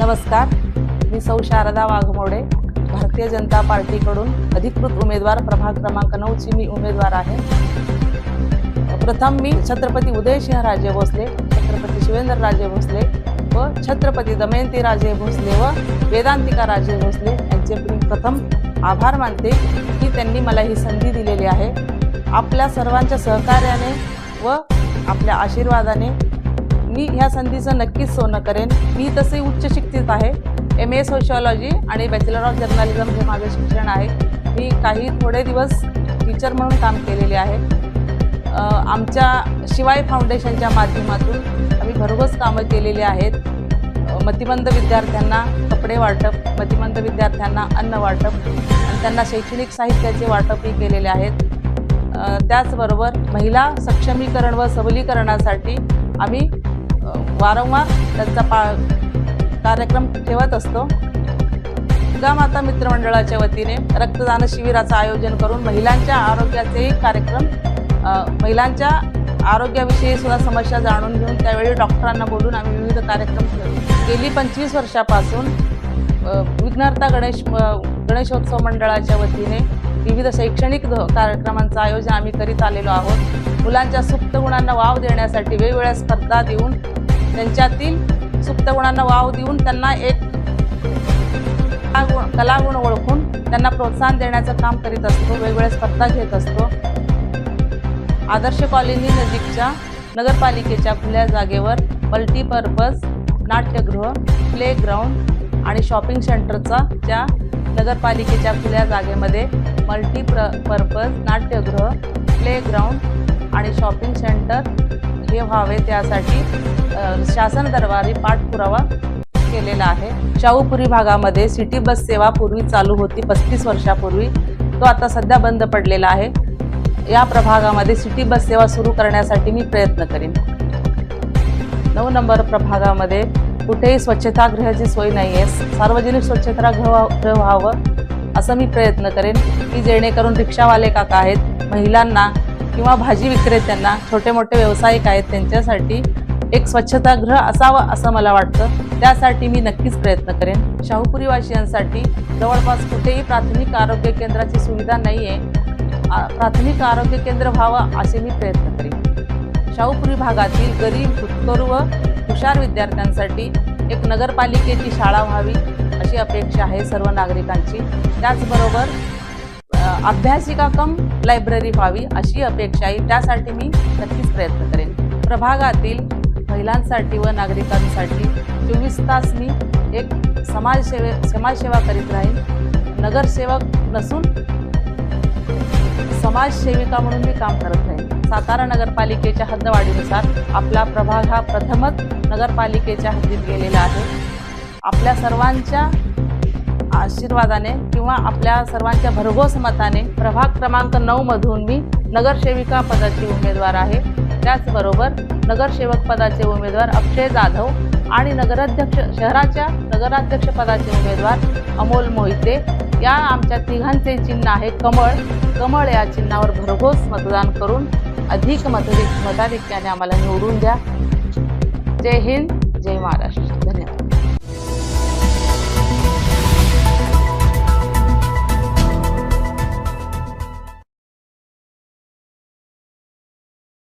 नमस्कार, मी सौ शारदा वाघमोडे, भारतीय जनता पार्टीकडून अधिकृत उमेदवार प्रभाग क्रमांक 9 ची मी उमेदवार आहे। प्रथम मी छत्रपती उदयसिंहराजे भोसले, छत्रपती शिवेंद्रराजे भोसले व छत्रपती दमयंतीराजे भोसले व वेदांतिकाराजे भोसले यांचे प्रथम आभार मानते की त्यांनी मला ही संधी दिलेली आहे। आपल्या सर्वांच्या सहकार्याने व आपल्या आशीर्वादाने मी ह्या संधीचं नक्कीच सोनं करेन। मी तसे उच्च शिक्षित आहे, MA सोशियोलॉजी आणि बॅचलर ऑफ जर्नलिझम हे माझं शिक्षण आहे। मी काही थोडे दिवस टीचर म्हणून काम केलेले आहे। आमच्या शिवाय फाउंडेशनच्या माध्यमातून आम्ही भरघोस कामं केलेली आहेत। मतिमंद विद्यार्थ्यांना कपडे वाटप, मतिमंद विद्यार्थ्यांना अन्न वाटप आणि त्यांना शैक्षणिक साहित्याचे वाटपही केलेले आहेत। त्याचबरोबर महिला सक्षमीकरण व सबलीकरणासाठी आम्ही वारंवार त्यांचा कार्यक्रम ठेवत असतो। गामाता मित्रमंडळाच्या वतीने रक्तदान शिबिराचं आयोजन करून महिलांच्या आरोग्याचे कार्यक्रम, महिलांच्या आरोग्याविषयी सुद्धा समस्या जाणून घेऊन त्यावेळी डॉक्टरांना बोलून आम्ही विविध कार्यक्रम गेली 25 वर्षापासून विघ्नहर्ता गणेशोत्सव मंडळाच्या वतीने विविध शैक्षणिक कार्यक्रमांचं आयोजन आम्ही करीत आलेलो आहोत। मुलांच्या सुप्त गुणांना वाव देण्यासाठी वेगवेगळ्या स्पर्धा देऊन त्यांच्यातील सुप्त गुणांना वाव देऊन त्यांना एक कलागुण ओळखून त्यांना प्रोत्साहन देण्याचं काम करीत असतो। वेगवेगळ्या स्पर्धा घेत असतो। आदर्श कॉलनी नजीकच्या नगरपालिकेच्या खुल्या जागेवर मल्टीपर्पज नाट्यगृह, प्ले ग्राउंड आणि शॉपिंग सेंटरचा ज्या नगरपालिकेच्या खुल्या जागेमध्ये मल्टीपर्पज नाट्यगृह, प्ले ग्राउंड आणि शॉपिंग सेंटर हे व्हावे त्यासाठी शासन दरबारी पाठपुरावा केलेला आहे। शाहूपुरी भागामध्ये सिटी बस सेवा पूर्वी चालू होती 35 वर्षापूर्वी, तो आता सध्या बंद पडलेला आहे। या प्रभागामध्ये सिटी बस सेवा सुरू करण्यासाठी मी प्रयत्न करेन। 9 नंबर प्रभागामध्ये कुठेही स्वच्छतागृहाची सोय नाही आहे। सार्वजनिक स्वच्छतागृह व्हावं असं मी प्रयत्न करेन की जेणेकरून रिक्षावाले काका आहेत, महिलांना किंवा भाजी विक्रेत्यांना, छोटे मोठे व्यावसायिक आहेत त्यांच्यासाठी एक स्वच्छतागृह असावं असं मला वाटतं। त्यासाठी मी नक्कीच प्रयत्न करेन। शाहूपुरी वासियांसाठी जवळपास कुठेही प्राथमिक आरोग्य केंद्राची सुविधा नाही आहे। प्राथमिक आरोग्य केंद्र व्हावं असे मी प्रयत्न करेन। शाहूपुरी भागातील गरीब, भूतकरू व हुशार विद्यार्थ्यांसाठी एक नगरपालिकेची शाळा व्हावी अशी अपेक्षा आहे सर्व नागरिकांची। त्याचबरोबर अभ्यासिका कम लायब्ररी व्हावी अशी अपेक्षा आहे। त्यासाठी मी नक्कीच प्रयत्न करेन। प्रभागातील महिलांसाठी व नागरिकांसाठी 24 तास मी एक समाजसेवा करीत राहीन। नगरसेवक नसून समाजसेविका म्हणून मी काम करत राहीन। सातारा नगरपालिकेच्या हद्दवाढीनुसार आपला प्रभाग हा प्रथमच नगरपालिकेच्या हद्दीत गेलेला आहे। आपल्या सर्वांच्या आशीर्वादाने किंवा आपल्या सर्वांच्या भरघोस मताने प्रभाग क्रमांक 9 मधून मी नगरसेविका पदाची उमेदवार आहे। त्याचबरोबर नगरसेवक पदाचे उमेदवार अक्षय जाधव आणि शहराच्या नगराध्यक्ष पदाचे उमेदवार अमोल मोहिते या आमच्या तिघांचे चिन्ह आहे कमळ। कमळ या चिन्हावर भरघोस मतदान करून अधिक मताधिक्याने आम्हाला निवडून द्या। जय हिंद, जय महाराष्ट्र। धन्यवाद।